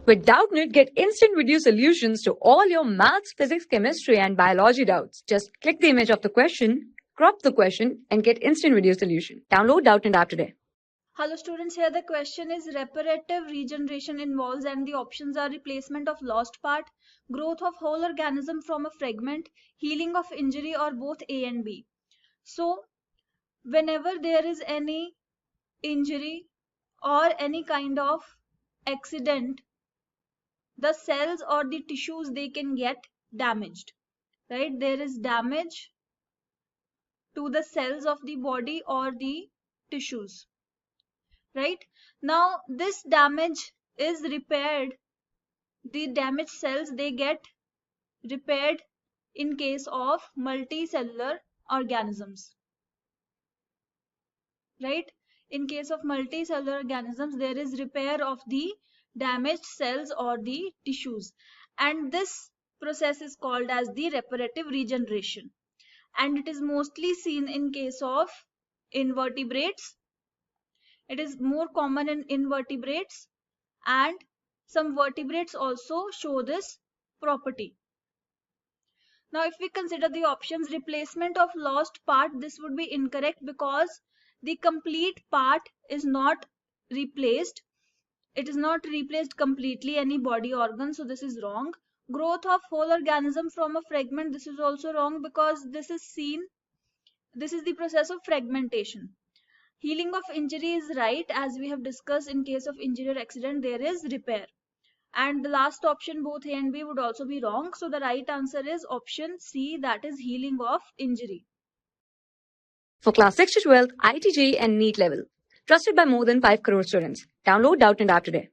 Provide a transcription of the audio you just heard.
With Doubtnut, get instant video solutions to all your maths, physics, chemistry, and biology doubts. Just click the image of the question, crop the question, and get instant video solution. Download Doubtnut app today. Hello students, here the question is reparative regeneration involves and the options are replacement of lost part, growth of whole organism from a fragment, healing of injury, or both A and B. So whenever there is any injury or any kind of accident, the cells or the tissues, they can get damaged, right? There is damage to the cells of the body or the tissues, right? Now this damage is repaired, the damaged cells, they get repaired in case of multicellular organisms, right? In case of multicellular organisms, there is repair of the damaged cells or the tissues, and this process is called as the reparative regeneration, and it is mostly seen in case of invertebrates. It is more common in invertebrates, and some vertebrates also show this property. Now if we consider the options, replacement of lost part, this would be incorrect because the complete part is not replaced. It is not replaced completely any body organ, so this is wrong. Growth of whole organism from a fragment, this is also wrong because this is the process of fragmentation. Healing of injury is right, as we have discussed. In case of injury or accident, there is repair. And the last option, both A and B, would also be wrong. So the right answer is option C, that is healing of injury. For class 6 to 12, IIT JEE and NEET level. Trusted by more than 5 crore students. Download Doubtnut app today.